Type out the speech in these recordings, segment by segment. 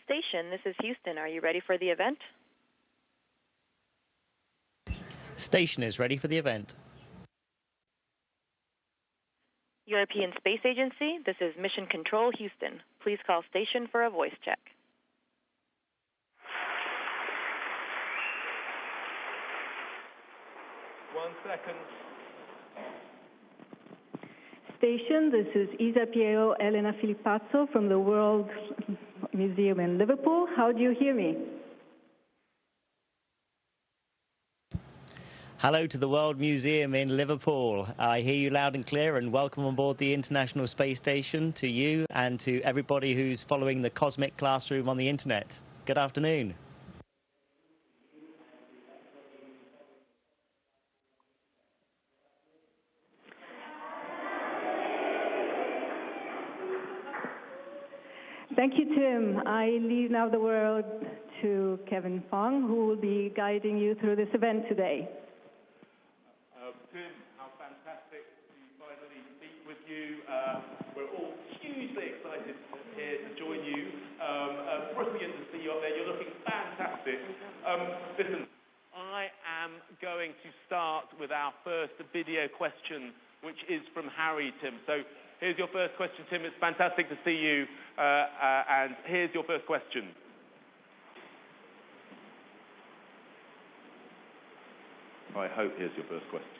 Station, this is Houston. Are you ready for the event? Station is ready for the event. European Space Agency, this is Mission Control, Houston. Please call station for a voice check. One second. Station, this is Isa Piero Elena Filippazzo from the World Museum in Liverpool. How do you hear me? Hello to the World Museum in Liverpool. I hear you loud and clear, and welcome on board the International Space Station to you and to everybody who's following the Cosmic Classroom on the internet. Good afternoon. Thank you, Tim. I leave now the word to Kevin Fong, who will be guiding you through this event today. Tim, how fantastic to finally speak with you. We're all hugely excited here to join you. Brilliant to see you up there. You're looking fantastic. Listen, I am going to start with our first video question, which is from Harry, Tim. So here's your first question, Tim. It's fantastic to see you. And here's your first question. I hope here's your first question.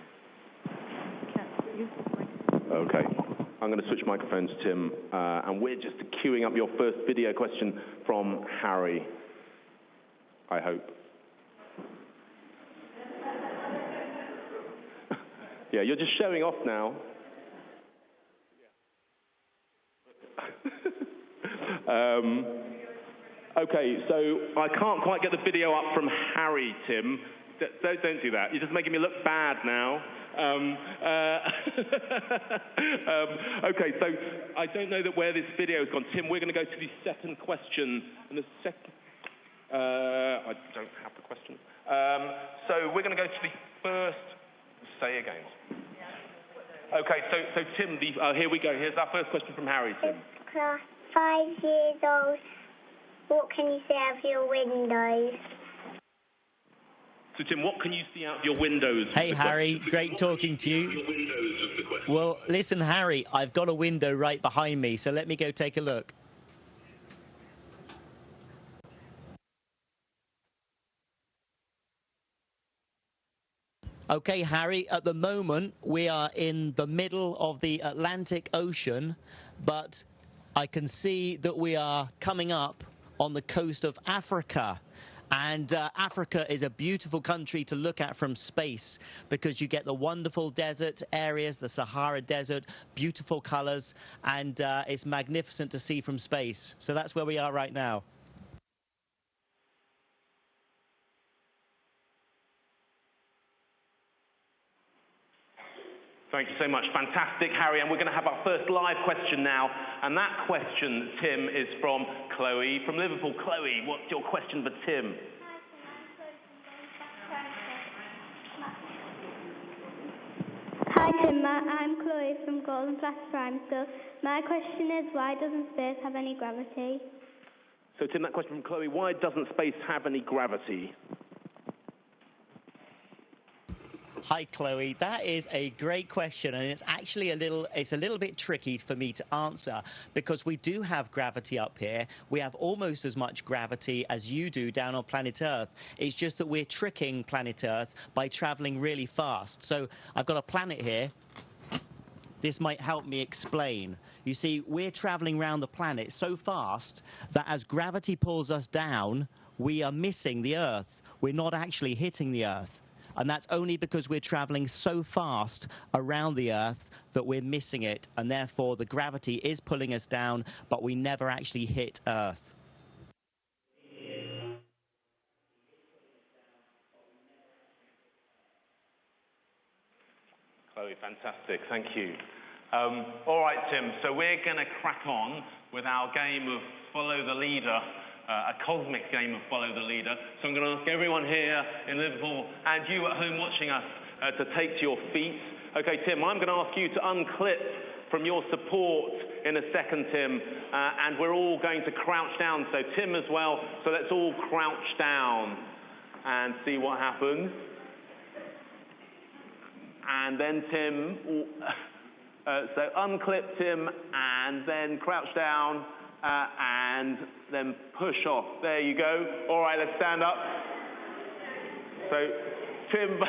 Okay, I'm going to switch microphones, Tim, and we're just queuing up your first video question from Harry, I hope. Yeah, you're just showing off now. Okay, so I can't quite get the video up from Harry, Tim. Don't do that. You're just making me look bad now. Okay, so I don't know where this video has gone. Tim, we're going to go to the second question. And the second... I don't have the question. So we're going to go to the first... Say again. Okay, so Tim, here we go. Here's our first question from Harry, Tim. Class 5 years old. What can you see out of your windows? So, Tim, what can you see out of your windows? Hey, Harry, great talking to you. Well, listen, Harry, I've got a window right behind me, so let me go take a look. Okay, Harry, at the moment, we are in the middle of the Atlantic Ocean, but I can see that we are coming up on the coast of Africa. And Africa is a beautiful country to look at from space because you get the wonderful desert areas, the Sahara Desert, beautiful colors, and it's magnificent to see from space. So that's where we are right now. Thank you so much. Fantastic, Harry. And we're going to have our first live question now. And that question, Tim, is from Chloe from Liverpool. Chloe, what's your question for Tim? Hi, Tim. I'm Chloe from Golden Flash Prime School. My question is, why doesn't space have any gravity? So, Tim, that question from Chloe, why doesn't space have any gravity? Hi, Chloe. That is a great question, and it's actually a little bit tricky for me to answer because we do have gravity up here. We have almost as much gravity as you do down on planet Earth. It's just that we're tricking planet Earth by traveling really fast. So I've got a planet here. This might help me explain. You see, we're traveling around the planet so fast that as gravity pulls us down, we are missing the Earth. We're not actually hitting the Earth. And that's only because we're traveling so fast around the Earth that we're missing it. And therefore, the gravity is pulling us down, but we never actually hit Earth. Chloe, fantastic. Thank you. All right, Tim. So we're going to crack on with our game of Follow the Leader. A cosmic game of Follow the Leader. So I'm going to ask everyone here in Liverpool and you at home watching us to take to your feet. Okay, Tim, I'm going to ask you to unclip from your support in a second, Tim, and we're all going to crouch down, so Tim as well, so let's all crouch down and see what happens. And then Tim, so unclip Tim, and then crouch down, and then push off. There you go. All right, let's stand up. So Tim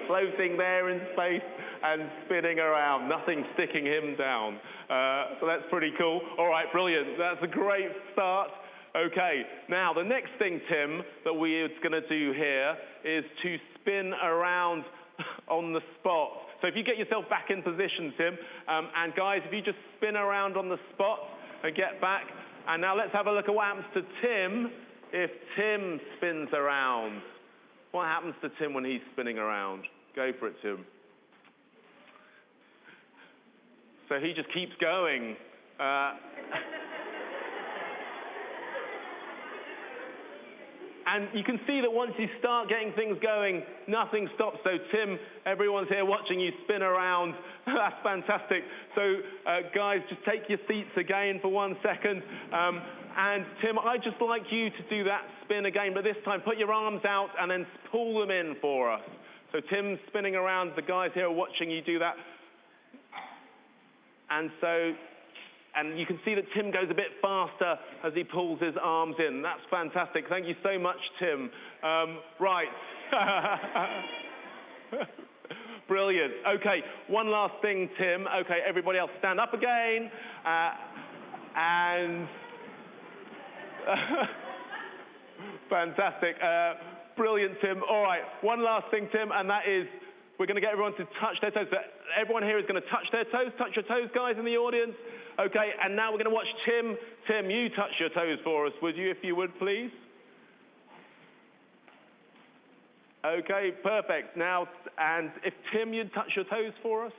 floating there in space and spinning around, nothing sticking him down. So that's pretty cool. All right, brilliant. That's a great start. Okay, now the next thing, Tim, that we're going to do here is to spin around on the spot. So if you get yourself back in position, Tim, and guys, if you just spin around on the spot and get back. And now let's have a look at what happens to Tim if Tim spins around. What happens to Tim when he's spinning around? Go for it, Tim. So he just keeps going. And you can see that once you start getting things going, nothing stops. So Tim, everyone's here watching you spin around. That's fantastic. So guys, just take your seats again for 1 second. And Tim, I'd just like you to do that spin again, but this time put your arms out and then pull them in for us. So Tim's spinning around. The guys here are watching you do that. And you can see that Tim goes a bit faster as he pulls his arms in. That's fantastic. Thank you so much, Tim. Right. Brilliant. Okay, one last thing, Tim. Okay, everybody else stand up again. And fantastic. Brilliant, Tim. All right, one last thing, Tim, and that is we're going to get everyone to touch their toes. So everyone here is going to touch their toes. Touch your toes, guys, in the audience. Okay, and now we're going to watch Tim. Tim, you touch your toes for us, would you, if you would, please? Okay, perfect. Now, and if Tim, you'd touch your toes for us?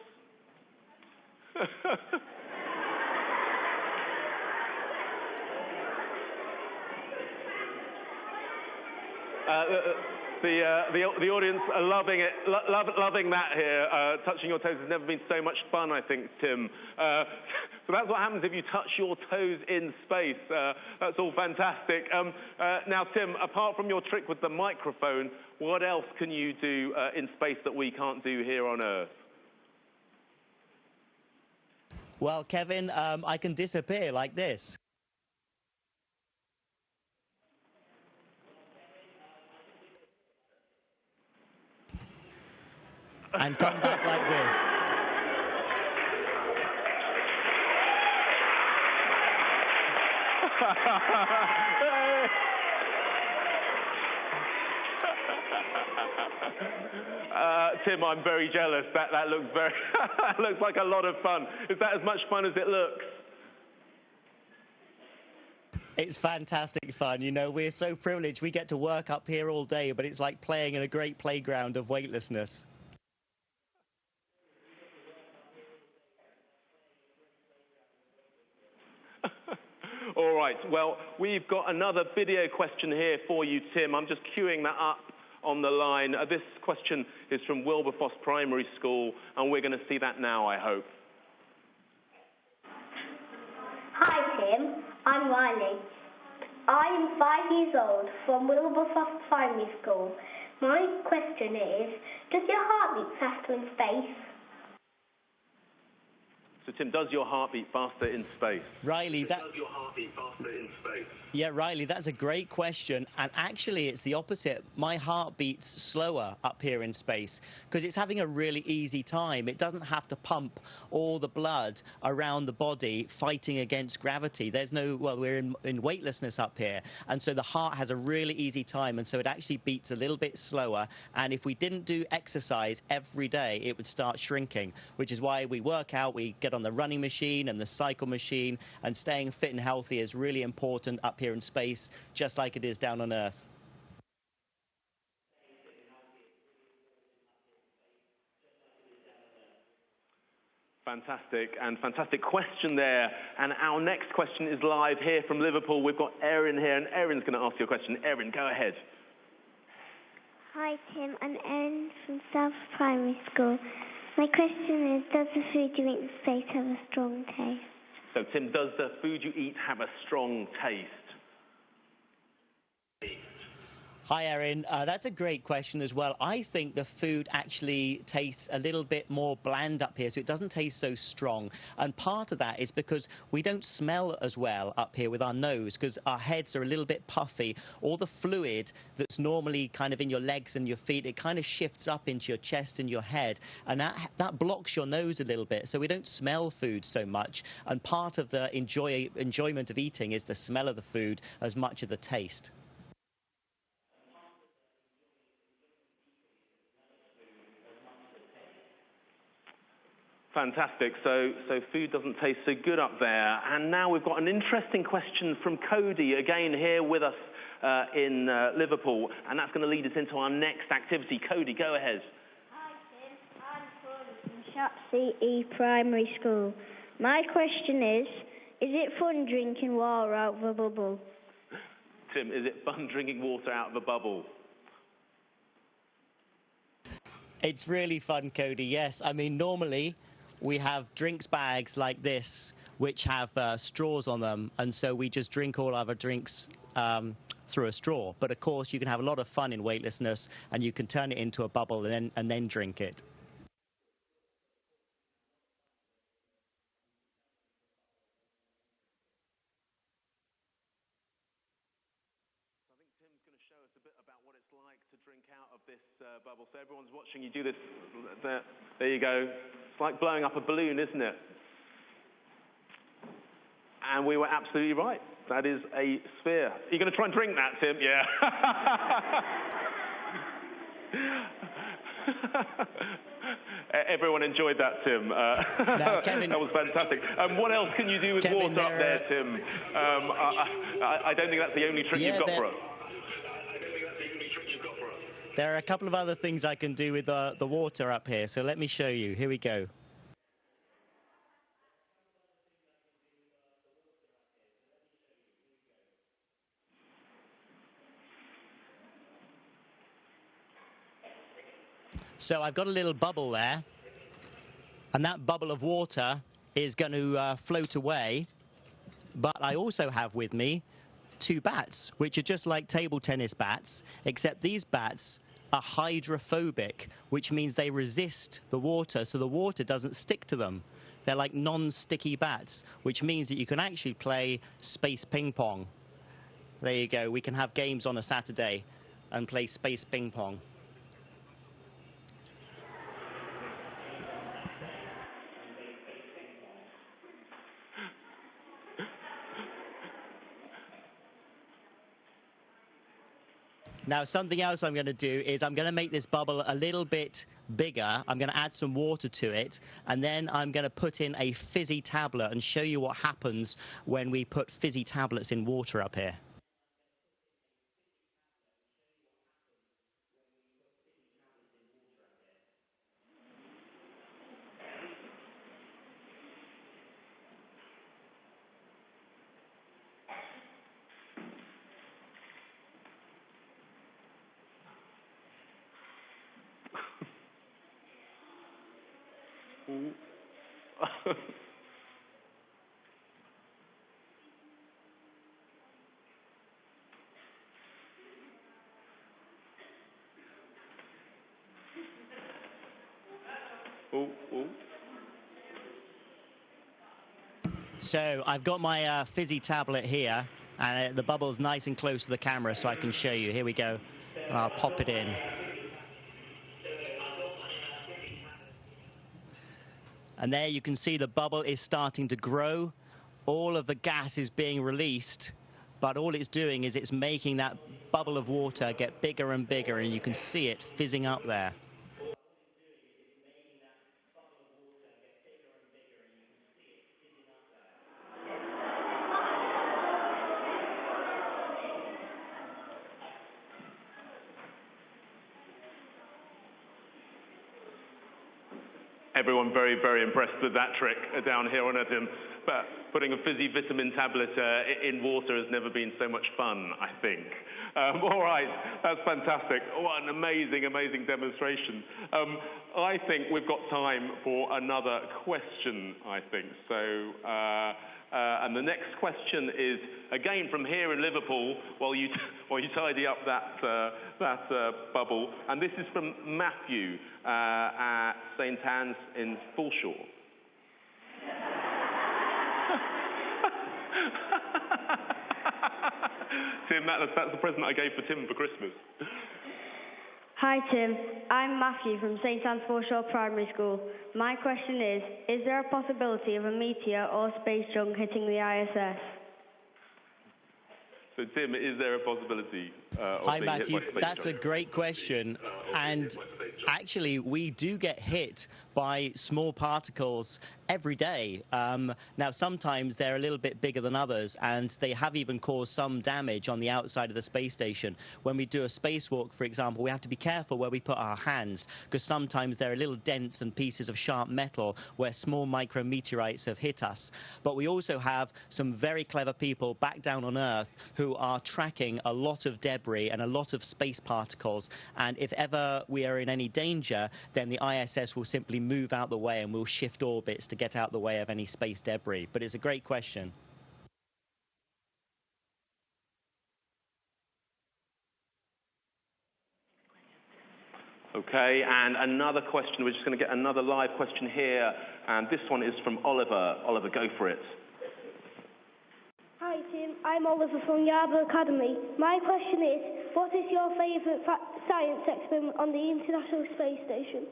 The audience are loving it, loving that here. Touching your toes has never been so much fun, I think, Tim. So that's what happens if you touch your toes in space. That's all fantastic. Now, Tim, apart from your trick with the microphone, what else can you do in space that we can't do here on Earth? Well, Kevin, I can disappear like this. And come back like this. Tim, I'm very jealous. That looks very that looks like a lot of fun. Is that as much fun as it looks? It's fantastic fun. You know, we're so privileged. We get to work up here all day, but it's like playing in a great playground of weightlessness. All right, well, we've got another video question here for you, Tim. I'm just queuing that up on the line. This question is from Wilberforce Primary School, and we're going to see that now, I hope. Hi, Tim. I'm Riley. I'm 5 years old from Wilberforce Primary School. My question is, does your heart beat faster in space? So, Tim, does your heart beat faster in space? Riley, does your heart beat faster in space? Yeah, Riley, that's a great question. And actually, it's the opposite. My heart beats slower up here in space because it's having a really easy time. It doesn't have to pump all the blood around the body fighting against gravity. There's no, well, we're in weightlessness up here. And so the heart has a really easy time. And so it actually beats a little bit slower. And if we didn't do exercise every day, it would start shrinking, which is why we work out, we get on the running machine and the cycle machine, and staying fit and healthy is really important up here in space, just like it is down on Earth. Fantastic, and fantastic question there. And our next question is live here from Liverpool. We've got Erin here, and Erin's going to ask you a question. Erin, go ahead. Hi, Tim. I'm Erin from South Primary School. My question is, does the food you eat in space have a strong taste? So, Tim, does the food you eat have a strong taste? Hi, Erin. That's a great question as well. I think the food actually tastes a little bit more bland up here, so it doesn't taste so strong. And part of that is because we don't smell as well up here with our nose, because our heads are a little bit puffy. All the fluid that's normally kind of in your legs and your feet, it kind of shifts up into your chest and your head, and that blocks your nose a little bit, so we don't smell food so much. And part of the enjoyment of eating is the smell of the food as much as the taste. Fantastic. So food doesn't taste so good up there. And now we've got an interesting question from Cody, again here with us in Liverpool. And that's going to lead us into our next activity. Cody, go ahead. Hi, Tim. I'm from Shapsea E Primary School. My question is it fun drinking water out of a bubble? Tim, is it fun drinking water out of a bubble? It's really fun, Cody, yes. I mean, normally we have drinks bags like this, which have straws on them, and so we just drink all of our drinks through a straw. But of course, you can have a lot of fun in weightlessness, and you can turn it into a bubble and then drink it. I think Tim's going to show us a bit about what it's like to drink out of this bubble. So everyone's watching you do this. There you go. It's like blowing up a balloon, isn't it? And we were absolutely right. That is a sphere. Are you going to try and drink that, Tim? Yeah. Everyone enjoyed that, Tim. Now, Kevin, that was fantastic. What else can you do with Kevin, water up there, Tim? I don't think that's the only trick you've got for us. There are a couple of other things I can do with the water up here, so let me show you. Here we go. So I've got a little bubble there, and that bubble of water is going to float away. But I also have with me 2 bats, which are just like table tennis bats, except these bats are hydrophobic, which means they resist the water, so the water doesn't stick to them. They're like non-sticky bats, which means that you can actually play space ping pong. There you go. We can have games on a Saturday and play space ping pong. Now, something else I'm going to do is I'm going to make this bubble a little bit bigger. I'm going to add some water to it, and then I'm going to put in a fizzy tablet and show you what happens when we put fizzy tablets in water up here. So I've got my fizzy tablet here, and the bubble's nice and close to the camera so I can show you. Here we go. I'll pop it in. And there you can see the bubble is starting to grow. All of the gas is being released, but all it's doing is it's making that bubble of water get bigger and bigger, and you can see it fizzing up there. Everyone very, very impressed with that trick down here on Earth. But putting a fizzy vitamin tablet in water has never been so much fun, I think. All right, that's fantastic. What an amazing, amazing demonstration. I think we've got time for another question, I think. So, and the next question is, again, from here in Liverpool, while you tidy up that bubble. And this is from Matthew at St. Anne's in Fulshore. Tim, that's the present I gave for Tim for Christmas. Hi Tim, I'm Matthew from St Anne's Foreshore Primary School. My question is there a possibility of a meteor or space junk hitting the ISS? So Tim, is there a possibility of Hi being Matthew, hit by space that's a junk? great question. And actually, we do get hit by small particles every day. Now, sometimes they're a little bit bigger than others, and they have even caused some damage on the outside of the space station. When we do a spacewalk, for example, we have to be careful where we put our hands, because sometimes there are little dents and pieces of sharp metal where small micrometeorites have hit us. But we also have some very clever people back down on Earth who are tracking a lot of debris and a lot of space particles. And if ever we are in any danger, then the ISS will simply move out the way and we'll shift orbits to get out the way of any space debris. But it's a great question. Okay, and another question. We're just going to get another live question here, and this one is from Oliver. Oliver, go for it. Hi Tim, I'm Oliver from Yarborough Academy. My question is, what is your favourite science experiment on the International Space Station?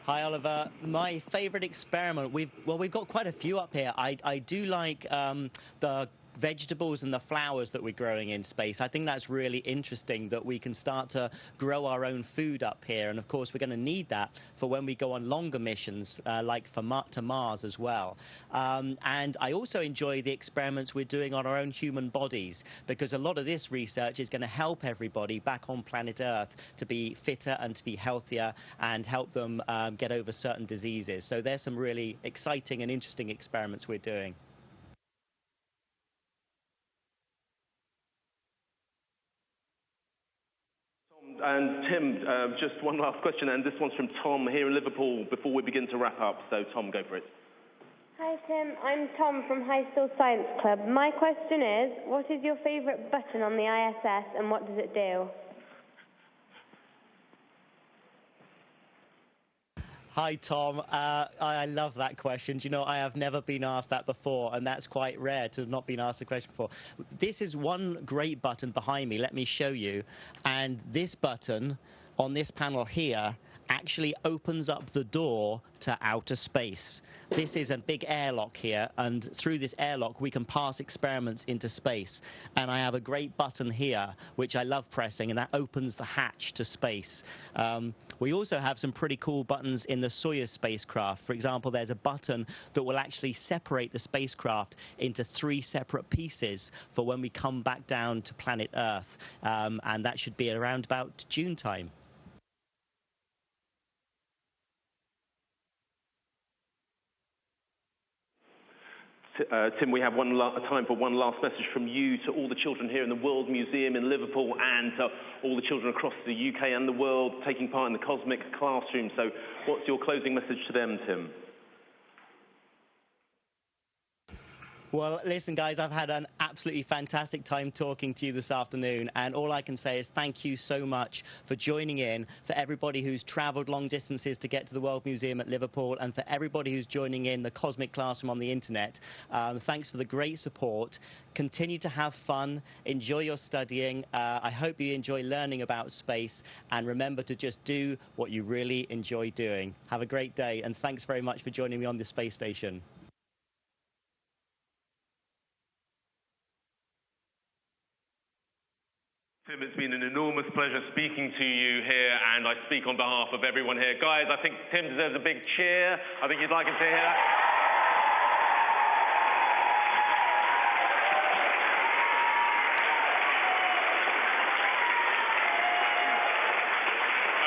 Hi, Oliver. My favourite experiment, we've got quite a few up here. I do like the vegetables and the flowers that we're growing in space. I think that's really interesting that we can start to grow our own food up here. And of course, we're going to need that for when we go on longer missions, like to Mars as well. And I also enjoy the experiments we're doing on our own human bodies, because a lot of this research is going to help everybody back on planet Earth to be fitter and to be healthier and help them get over certain diseases. So there's some really exciting and interesting experiments we're doing. And Tim, just one last question, and this one's from Tom here in Liverpool before we begin to wrap up. So Tom, go for it. Hi Tim, I'm Tom from High School Science Club. My question is, what is your favourite button on the ISS and what does it do? Hi, Tom. I love that question. Do you know, I have never been asked that before, and that's quite rare to have not been asked a question before. This is one great button behind me. Let me show you. And this button on this panel here actually opens up the door to outer space. This is a big airlock here, and through this airlock we can pass experiments into space. And I have a great button here which I love pressing, and that opens the hatch to space. We also have some pretty cool buttons in the Soyuz spacecraft. For example, there's a button that will actually separate the spacecraft into 3 separate pieces for when we come back down to planet Earth, and that should be around about June time. Tim, we have time for one last message from you to all the children here in the World Museum in Liverpool and to all the children across the UK and the world taking part in the Cosmic Classroom. So what's your closing message to them, Tim? Well, listen, guys, I've had an absolutely fantastic time talking to you this afternoon, and all I can say is thank you so much for joining in, for everybody who's travelled long distances to get to the World Museum at Liverpool, and for everybody who's joining in the Cosmic Classroom on the internet. Thanks for the great support. Continue to have fun. Enjoy your studying. I hope you enjoy learning about space, and remember to just do what you really enjoy doing. Have a great day, and thanks very much for joining me on the space station. Tim, it's been an enormous pleasure speaking to you here, and I speak on behalf of everyone here. Guys, I think Tim deserves a big cheer. I think you'd like him to hear that.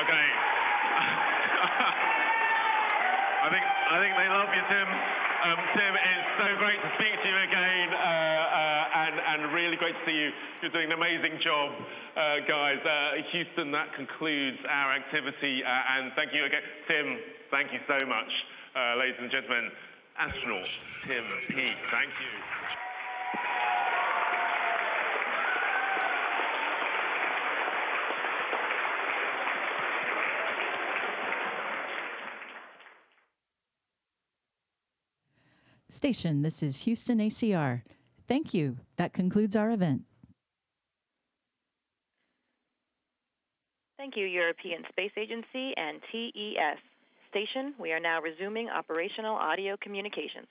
Okay. I think they love you, Tim. Tim, it's so great to speak to you again, and really great to see you. You're doing an amazing job, guys. Houston, that concludes our activity, and thank you again. Tim, thank you so much. Ladies and gentlemen, astronaut Tim Peake, thank you. Station, this is Houston ACR. Thank you. That concludes our event. Thank you, European Space Agency and TES. Station, we are now resuming operational audio communications.